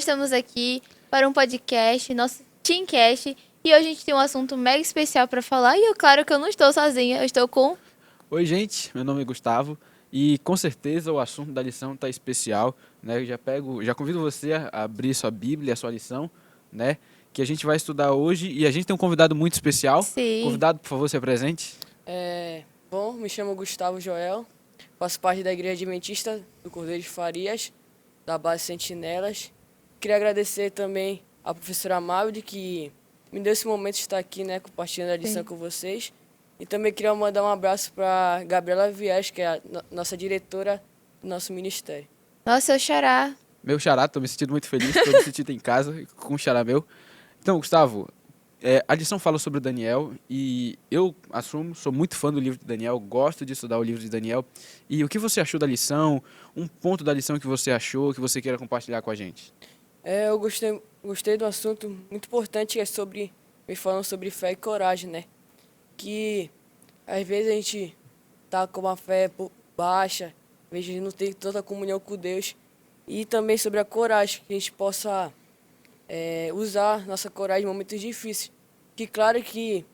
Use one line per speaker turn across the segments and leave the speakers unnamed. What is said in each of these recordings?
estamos aqui para um podcast, nosso Teamcast, e hoje a gente tem um assunto mega especial para falar, e claro que eu não estou sozinha, eu estou com...
Oi, gente, meu nome é Gustavo e com certeza o assunto da lição está especial, né? Já convido você a abrir sua Bíblia, a sua lição, né? Que a gente vai estudar hoje e a gente tem um convidado muito especial.
Sim.
Convidado, por favor, se apresente.
Bom, me chamo Gustavo Joel, faço parte da Igreja Adventista do Cordeiro de Farias, da base Sentinelas. Queria agradecer também à professora Amábile, que me deu esse momento de estar aqui, né, compartilhando a lição
Sim.
com vocês. E também queria mandar um abraço para Gabriela Viegas, que é a nossa diretora do nosso ministério.
Nossa, eu xará.
Meu xará, tô me sentindo muito feliz, tô me sentindo em casa com o xará meu. Então, Gustavo, a lição fala sobre o Daniel e eu assumo, sou muito fã do livro de Daniel, gosto de estudar o livro de Daniel. E o que você achou da lição? Um ponto da lição que você achou, que você queira compartilhar com a gente?
Eu gostei do assunto muito importante, que é sobre, me falando sobre fé e coragem, né? Que às vezes a gente tá com uma fé baixa, às vezes a gente não tem tanta comunhão com Deus. E também sobre a coragem, que a gente possa usar nossa coragem em momentos difíceis. Que claro que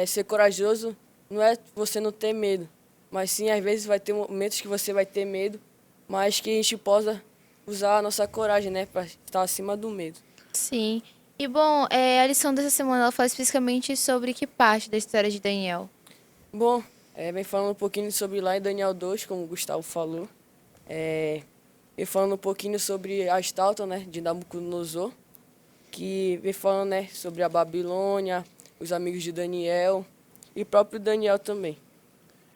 ser corajoso não é você não ter medo, mas sim às vezes vai ter momentos que você vai ter medo, mas que a gente possa usar a nossa coragem, né, para estar acima do medo.
Sim. E bom, a lição dessa semana ela fala especificamente sobre que parte da história de Daniel.
Bom, vem falando um pouquinho sobre lá em Daniel 2, como o Gustavo falou. Vem falando um pouquinho sobre a estátua, né, de Nabucodonosor, que vem falando, né, sobre a Babilônia, os amigos de Daniel e o próprio Daniel também.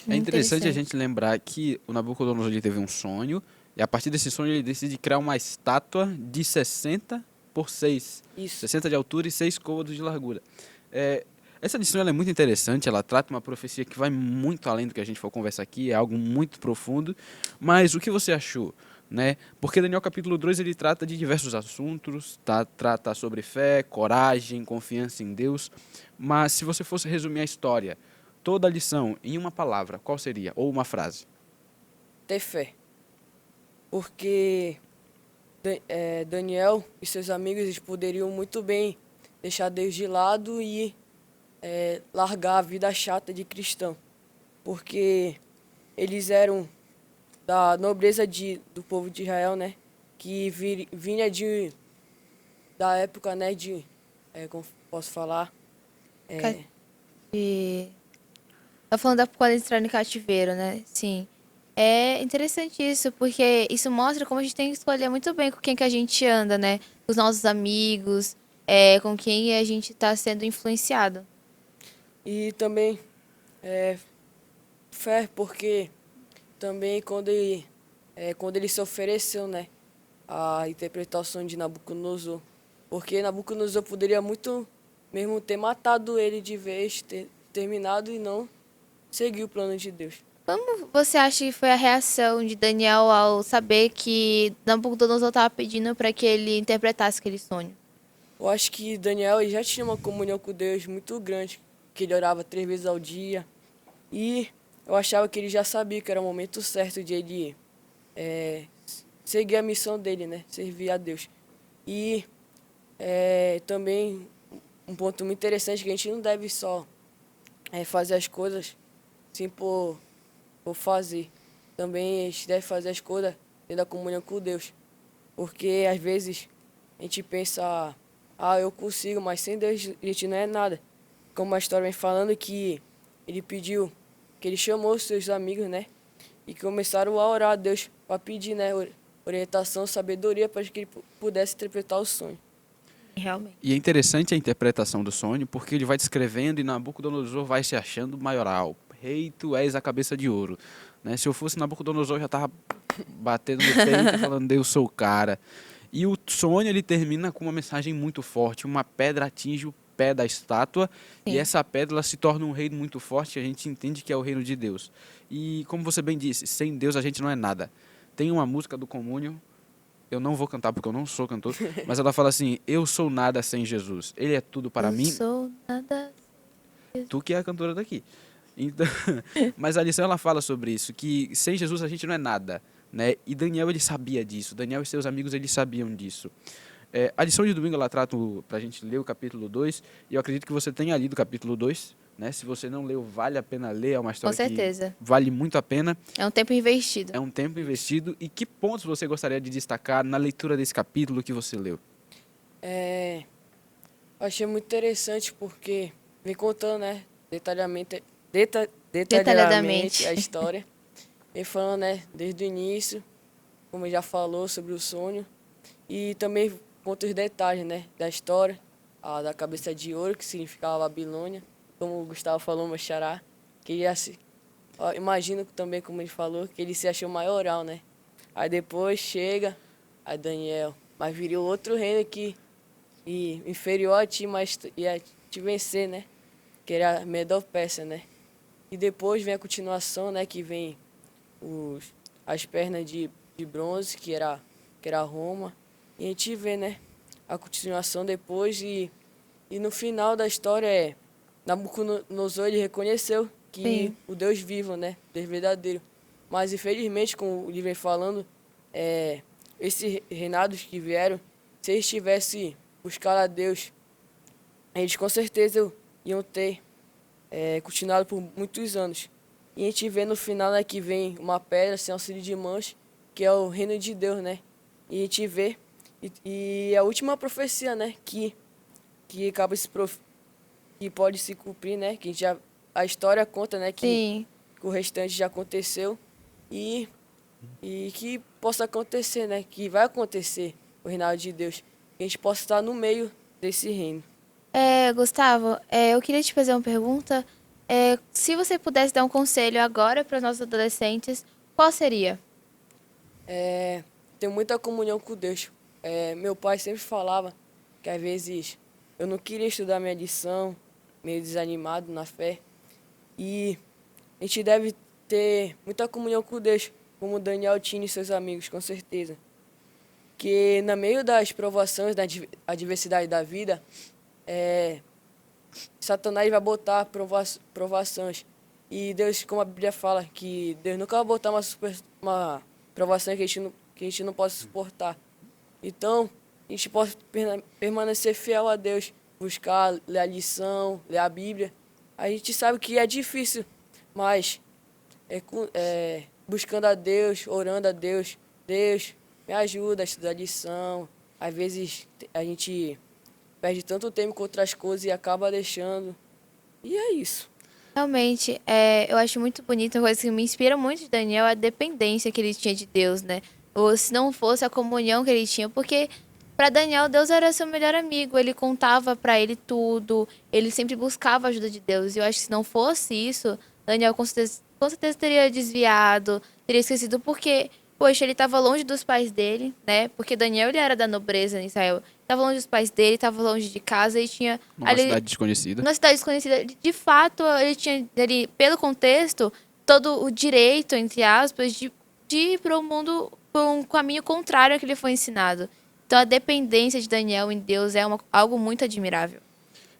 É interessante a
Interessante.
gente lembrar que o Nabucodonosor ele teve um sonho e a partir desse sonho ele decide criar uma estátua de 60 por 6,
Isso.
60 de altura e 6 côvados de largura. Essa lição ela é muito interessante, ela trata uma profecia que vai muito além do que a gente for conversar aqui, é algo muito profundo, mas o que você achou? Né? Porque Daniel capítulo 2 ele trata de diversos assuntos, trata sobre fé, coragem, confiança em Deus, mas se você fosse resumir a história, toda a lição em uma palavra, qual seria? Ou uma frase?
Ter fé. Porque Daniel e seus amigos eles poderiam muito bem deixar Deus de lado e largar a vida chata de cristão. Porque eles eram da nobreza do povo de Israel, né? Que vinha da época, né? Como posso falar?
E... Tá falando da quando eles entraram em cativeiro, né? Sim. É interessante isso, porque isso mostra como a gente tem que escolher muito bem com quem que a gente anda, né? Com os nossos amigos, com quem a gente tá sendo influenciado.
E também fé, porque também quando ele se ofereceu, né, a interpretação de Nabucodonosor, porque Nabucodonosor poderia muito mesmo ter matado ele de vez, ter terminado e não seguir o plano de Deus.
Como você acha que foi a reação de Daniel ao saber que Nabucodonosor estava pedindo para que ele interpretasse aquele sonho?
Eu acho que Daniel ele já tinha uma comunhão com Deus muito grande, que ele orava 3 vezes ao dia, e eu achava que ele já sabia que era o momento certo de ele seguir a missão dele, né, servir a Deus. E também um ponto muito interessante, que a gente não deve só fazer as coisas sim por fazer. Também a gente deve fazer as coisas dentro da comunhão com Deus. Porque às vezes a gente pensa, eu consigo, mas sem Deus a gente não é nada. Como a história vem falando que ele pediu, que ele chamou os seus amigos, né? E começaram a orar a Deus para pedir, né, orientação, sabedoria para que ele pudesse interpretar o sonho.
Realmente.
E é interessante a interpretação do sonho, porque ele vai descrevendo e Nabucodonosor vai se achando maioral. Rei, tu és a cabeça de ouro. Né? Se eu fosse Nabucodonosor, eu já estava batendo no peito e falando, eu sou o cara. E o sonho ele termina com uma mensagem muito forte. Uma pedra atinge o pé da estátua e
Sim.
essa pedra ela se torna um reino muito forte. A gente entende que é o reino de Deus. E como você bem disse, sem Deus a gente não é nada. Tem uma música do Comúnio, eu não vou cantar porque eu não sou cantor, mas ela fala assim, eu sou nada sem Jesus. Ele é tudo para
Eu
mim,
sou nada.
tu que é a cantora daqui. Então, mas a lição ela fala sobre isso, que sem Jesus a gente não é nada. né? E Daniel, ele sabia disso. Daniel e seus amigos, eles sabiam disso. A lição de domingo, ela trata para a gente ler o capítulo 2, e eu acredito que você tenha lido o capítulo 2, né? Se você não leu, vale a pena ler, é uma
Com
história que
certeza.
vale muito a pena.
É um tempo investido.
É um tempo investido. E que pontos você gostaria de destacar na leitura desse capítulo que você leu?
Eu achei muito interessante porque vem contando, né,
Detalhadamente.
a história. Vem falando, né, desde o início, como já falou, sobre o sonho. E também conta os detalhes, né, da história, da cabeça de ouro, que significava Babilônia. Como o Gustavo falou, meu xará, que ele imagino também, como ele falou, que ele se achou maioral, né. Aí depois chega a Daniel, mas viria outro reino inferior a ti, mas ia te vencer, né? Que era a Medo-Pérsia, né? E depois vem a continuação, né? Que vem as pernas de bronze, que era Roma. E a gente vê, né? A continuação depois e no final da história Nabucodonosor, ele reconheceu que
Sim.
o Deus vivo, né? Deus verdadeiro. Mas infelizmente, como o livro vem falando, esses reinados que vieram, se eles tivessem buscado a Deus, eles com certeza iam ter continuado por muitos anos. E a gente vê no final, né, que vem uma pedra sem auxílio de mãos, que é o reino de Deus, né? E a gente vê, e a última profecia, né, que acaba que pode se cumprir, né, que a história conta, né,
Sim.
que o restante já aconteceu e que possa acontecer, né, que vai acontecer o reinado de Deus, que a gente possa estar no meio desse reino.
Gustavo, eu queria te fazer uma pergunta. Se você pudesse dar um conselho agora para os nossos adolescentes, qual seria?
Ter muita comunhão com Deus. Meu pai sempre falava que às vezes eu não queria estudar minha lição, meio desanimado na fé. E a gente deve ter muita comunhão com Deus, como Daniel tinha e seus amigos, com certeza. Que no meio das provações, da adversidade da vida, Satanás vai botar provações. E Deus, como a Bíblia fala, que Deus nunca vai botar uma provação que a gente não possa suportar. Então, a gente pode permanecer fiel a Deus, buscar, ler a lição, ler a Bíblia. A gente sabe que é difícil, mas buscando a Deus, orando a Deus, Deus, me ajuda a estudar a lição. Às vezes a gente perde tanto tempo com outras coisas e acaba deixando. E é isso.
Realmente, eu acho muito bonito, uma coisa que me inspira muito de Daniel é a dependência que ele tinha de Deus, né? Ou se não fosse a comunhão que ele tinha, porque para Daniel Deus era seu melhor amigo, ele contava para ele tudo, ele sempre buscava a ajuda de Deus. E eu acho que se não fosse isso, Daniel com certeza teria desviado, teria esquecido, porque, poxa, ele estava longe dos pais dele, né? Porque Daniel ele era da nobreza em Israel, estava longe dos pais dele, estava longe de casa e tinha
Numa cidade desconhecida.
numa cidade desconhecida, de fato, ele tinha, pelo contexto, todo o direito, entre aspas, de ir para o mundo por um caminho contrário ao que ele foi ensinado. Então, a dependência de Daniel em Deus é algo muito admirável.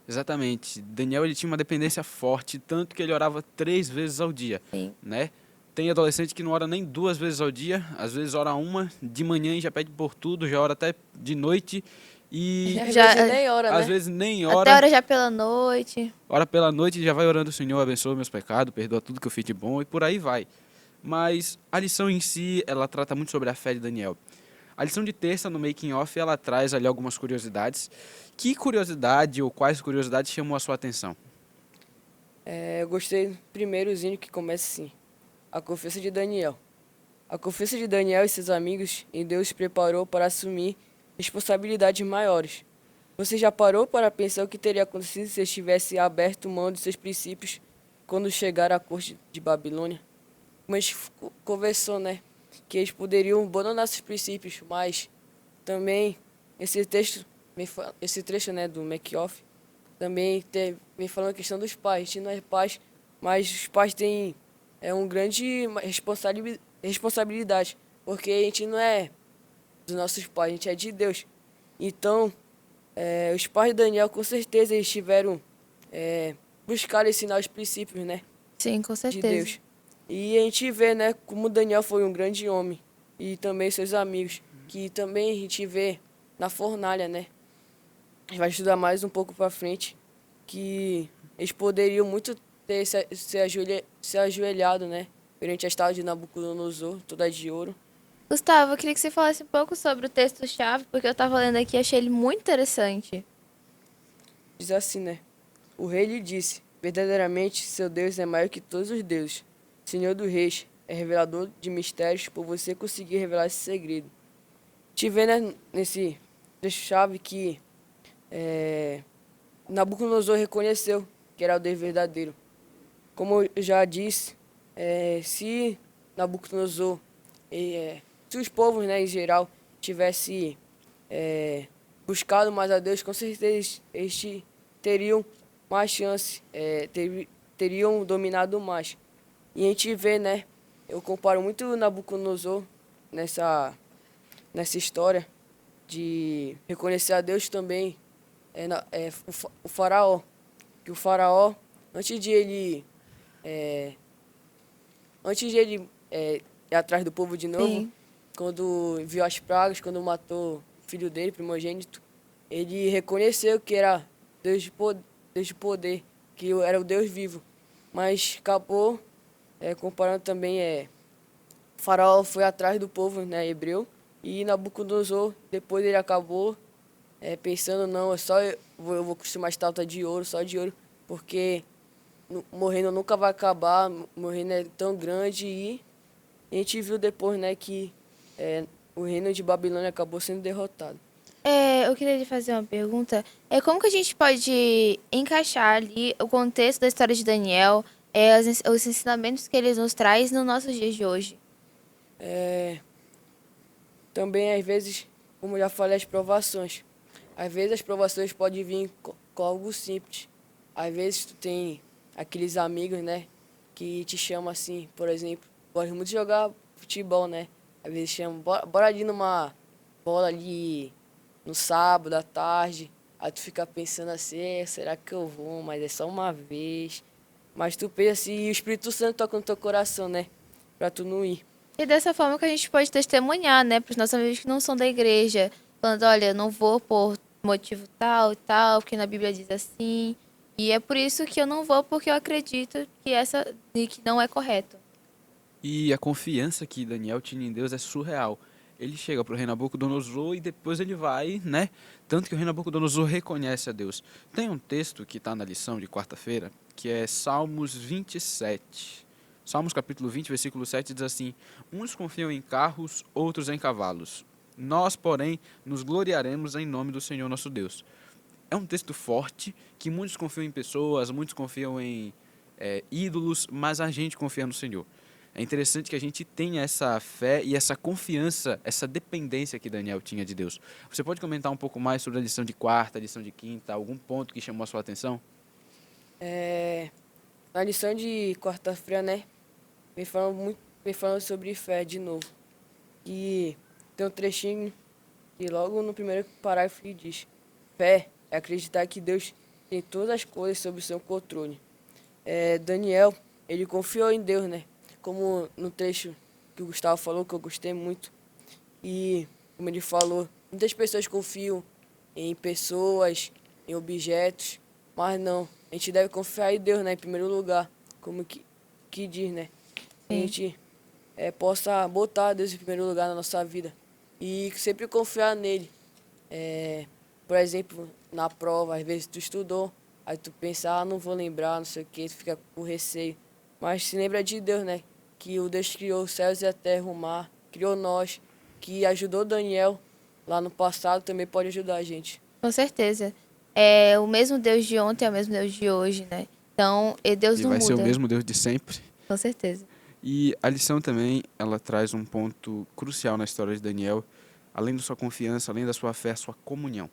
Exatamente. Daniel, ele tinha uma dependência forte, tanto que ele orava 3 vezes ao dia,
Sim.
né? Tem adolescente que não ora nem 2 vezes ao dia, às vezes ora uma de manhã e já pede por tudo, já ora até de noite e
Às
Já-
vezes nem hora,
às
né?
vezes nem
Até
ora.
hora já pela noite.
Ora pela noite e já vai orando: Senhor, abençoa meus pecados, perdoa tudo que eu fiz de bom, e por aí vai. Mas a lição em si, ela trata muito sobre a fé de Daniel. A lição de terça, no Making Off, ela traz ali algumas curiosidades. Que curiosidade ou quais curiosidades chamou a sua atenção?
Eu gostei do primeirozinho que começa assim. A confiança de Daniel. A confiança de Daniel e seus amigos em Deus os preparou para assumir responsabilidades maiores. Você já parou para pensar o que teria acontecido se eles tivessem aberto mão de seus princípios quando chegaram à corte de Babilônia? Como a gente conversou, né? Que eles poderiam abandonar seus princípios, mas também esse trecho, né, do make-off, também vem falando a questão dos pais. A gente não é pais, mas os pais têm uma grande responsabilidade, porque a gente não é dos nossos pais, a gente é de Deus. Então, os pais de Daniel, com certeza, eles tiveram buscar ensinar os princípios, né,
Sim, com
de
certeza.
Deus. E a gente vê, né, como Daniel foi um grande homem. e também seus amigos, que também a gente vê na fornalha, né? A gente vai estudar mais um pouco para frente, que eles poderiam muito ter se ajoelhado, né? Perante a estátua de Nabucodonosor, toda de ouro.
Gustavo, eu queria que você falasse um pouco sobre o texto-chave, porque eu tava lendo aqui e achei ele muito interessante.
Diz assim, né? O rei lhe disse: verdadeiramente, seu Deus é maior que todos os deuses. Senhor dos reis, é revelador de mistérios, por você conseguir revelar esse segredo. Te vê, né, nesse trecho-chave que Nabucodonosor reconheceu que era o Deus verdadeiro. Como eu já disse, se Nabucodonosor, se os povos, né, em geral, tivesse buscado mais a Deus, com certeza eles teriam mais chance, teriam dominado mais. E a gente vê, né, eu comparo muito Nabucodonosor nessa história de reconhecer a Deus também, o faraó. Que o faraó, antes de ele ir atrás do povo de novo,
Sim.
quando viu as pragas, quando matou o filho dele, primogênito, ele reconheceu que era Deus de poder, que era o Deus vivo. Mas acabou, comparando também, o faraó foi atrás do povo, né, hebreu, e Nabucodonosor, depois ele acabou pensando, não, eu vou construir uma estátua de ouro, só de ouro, porque morrendo nunca vai acabar, morrendo é tão grande, e a gente viu depois, né, que o reino de Babilônia acabou sendo derrotado.
Eu queria lhe fazer uma pergunta. Como que a gente pode encaixar ali o contexto da história de Daniel, os ensinamentos que ele nos traz nos nossos dias de hoje?
Também, às vezes, como eu já falei, as provações. Às vezes as provações podem vir com algo simples. Às vezes tu tem aqueles amigos, né, que te chamam assim, por exemplo, gosto muito de jogar futebol, né? Às vezes chamam, bora ali numa bola ali no sábado à tarde. Aí tu fica pensando assim, será que eu vou? Mas é só uma vez. Mas tu pensa assim, e o Espírito Santo toca no teu coração, né? Pra tu não ir.
E dessa forma que a gente pode testemunhar, né, para os nossos amigos que não são da igreja, falando, olha, eu não vou por motivo tal e tal, porque na Bíblia diz assim. E é por isso que eu não vou, porque eu acredito que não é correto.
E a confiança que Daniel tinha em Deus é surreal. Ele chega para o rei Nabucodonosor e depois ele vai, né? Tanto que o rei Nabucodonosor reconhece a Deus. Tem um texto que está na lição de quarta-feira, que é Salmos 27. Salmos capítulo 20, versículo 7 diz assim: uns confiam em carros, outros em cavalos. Nós, porém, nos gloriaremos em nome do Senhor nosso Deus. É um texto forte, que muitos confiam em pessoas, muitos confiam em ídolos, mas a gente confia no Senhor. É interessante que a gente tenha essa fé e essa confiança, essa dependência que Daniel tinha de Deus. Você pode comentar um pouco mais sobre a lição de quarta, a lição de quinta, algum ponto que chamou a sua atenção?
Na lição de quarta-feira, né? Me falando sobre fé de novo. E tem um trechinho que logo no primeiro parágrafo ele diz: fé é acreditar que Deus tem todas as coisas sob o seu controle. Daniel, ele confiou em Deus, né? Como no trecho que o Gustavo falou, que eu gostei muito. E, como ele falou, muitas pessoas confiam em pessoas, em objetos, mas não. A gente deve confiar em Deus, né? Em primeiro lugar, como que diz, né? A
Sim.
gente possa botar Deus em primeiro lugar na nossa vida e sempre confiar nele. Por exemplo, na prova, às vezes tu estudou, aí tu pensa, não vou lembrar, não sei o que, tu fica com receio. Mas se lembra de Deus, né? Que o Deus criou os céus e a terra, o mar, criou nós, que ajudou Daniel lá no passado, também pode ajudar a gente.
Com certeza. É o mesmo Deus de ontem, é o mesmo Deus de hoje, né? Então, Deus
E
não
vai ser o
muda,
mesmo Deus de sempre.
com certeza.
E a lição também, ela traz um ponto crucial na história de Daniel, além da sua confiança, além da sua fé, a sua comunhão.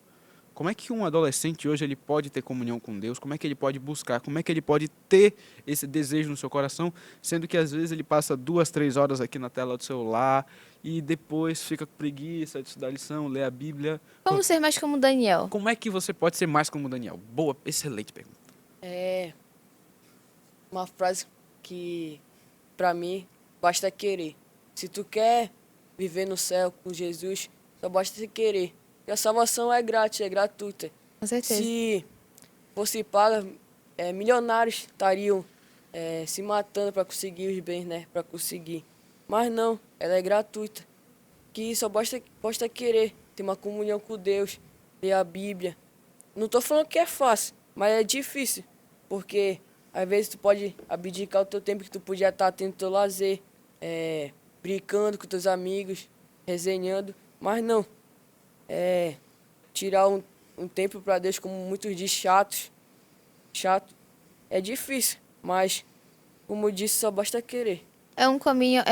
Como é que um adolescente hoje ele pode ter comunhão com Deus? Como é que ele pode buscar? Como é que ele pode ter esse desejo no seu coração, sendo que às vezes ele passa 2, 3 horas aqui na tela do celular e depois fica com preguiça de estudar a lição, ler a Bíblia?
Como ser mais como Daniel?
Como é que você pode ser mais como Daniel? Boa, excelente pergunta.
É uma frase que, pra mim, basta querer. Se tu quer viver no céu com Jesus, só basta você querer. E a salvação é grátis, é gratuita.
Com certeza.
Se fosse paga, milionários estariam se matando para conseguir os bens, né? Para conseguir. Mas não, ela é gratuita. Que só basta querer ter uma comunhão com Deus, ler a Bíblia. Não tô falando que é fácil, mas é difícil. Porque às vezes tu pode abdicar o teu tempo que tu podia estar tendo teu lazer, brincando com teus amigos, resenhando. Mas não. Tirar um tempo para Deus, como muitos dizem, chato, é difícil, mas, como eu disse, só basta querer.
É um caminho,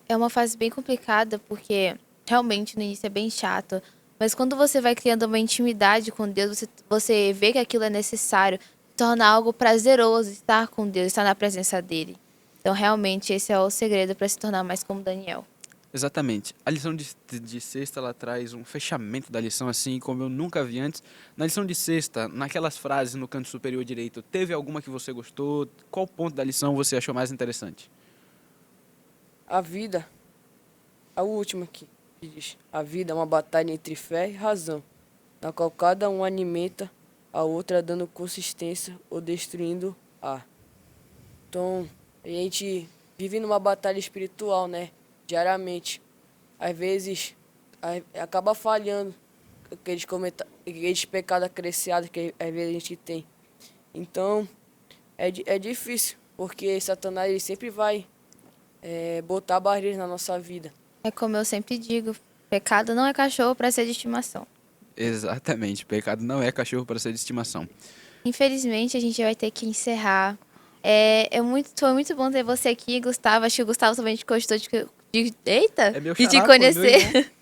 é uma fase bem complicada, porque realmente no início é bem chato. Mas quando você vai criando uma intimidade com Deus, você vê que aquilo é necessário, torna algo prazeroso estar com Deus, estar na presença dele. Então, realmente, esse é o segredo para se tornar mais como Daniel.
Exatamente. A lição de sexta, ela traz um fechamento da lição, assim, como eu nunca vi antes. Na lição de sexta, naquelas frases no canto superior direito, teve alguma que você gostou? Qual ponto da lição você achou mais interessante?
A vida, a última aqui, que diz: a vida é uma batalha entre fé e razão, na qual cada um alimenta a outra, dando consistência ou destruindo-a. Então, a gente vive numa batalha espiritual, né? Diariamente. Às vezes, acaba falhando aqueles pecados acresciados que às vezes a gente tem. Então, é difícil, porque Satanás ele sempre vai botar barreiras na nossa vida.
É como eu sempre digo, pecado não é cachorro para ser de estimação.
Exatamente. Pecado não é cachorro para ser de estimação.
Infelizmente, a gente vai ter que encerrar. Foi muito bom ter você aqui, Gustavo. Acho que o Gustavo também gostou
É meu
de te
xará, pô, meu
conhecer.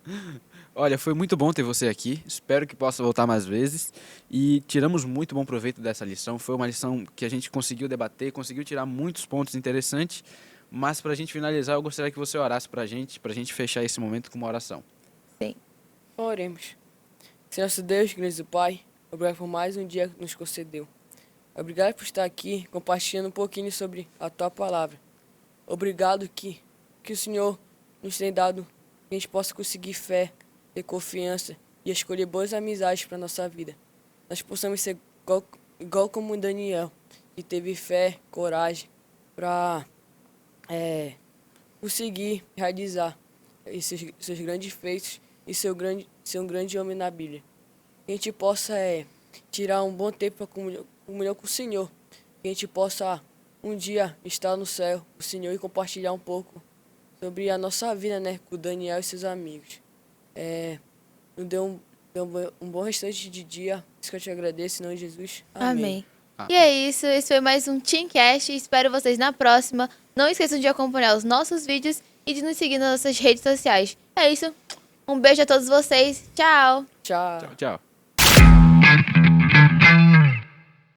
irmão. Olha, foi muito bom ter você aqui. Espero que possa voltar mais vezes. E tiramos muito bom proveito dessa lição. Foi uma lição que a gente conseguiu debater, conseguiu tirar muitos pontos interessantes. Mas para a gente finalizar, eu gostaria que você orasse para a gente fechar esse momento com uma oração.
Sim.
Oremos. Senhor nosso Deus, grande Pai, obrigado por mais um dia que nos concedeu. Obrigado por estar aqui compartilhando um pouquinho sobre a Tua Palavra. Obrigado que o Senhor nos tem dado, que a gente possa conseguir fé, ter confiança e escolher boas amizades para a nossa vida. Nós possamos ser igual como Daniel, que teve fé, coragem para conseguir realizar esses seus grandes feitos e ser um grande homem na Bíblia. Que a gente possa tirar um bom tempo para comunhão com o Senhor. Que a gente possa um dia estar no céu com o Senhor e compartilhar um pouco sobre a nossa vida, né, com o Daniel e seus amigos. Nos dê um bom restante de dia. Isso que eu te agradeço, em nome de Jesus. Amém.
Amém. E é isso, esse foi mais um Teamcast. Espero vocês na próxima. Não esqueçam de acompanhar os nossos vídeos e de nos seguir nas nossas redes sociais. É isso. Um beijo a todos vocês. Tchau.
Tchau.
Tchau, tchau.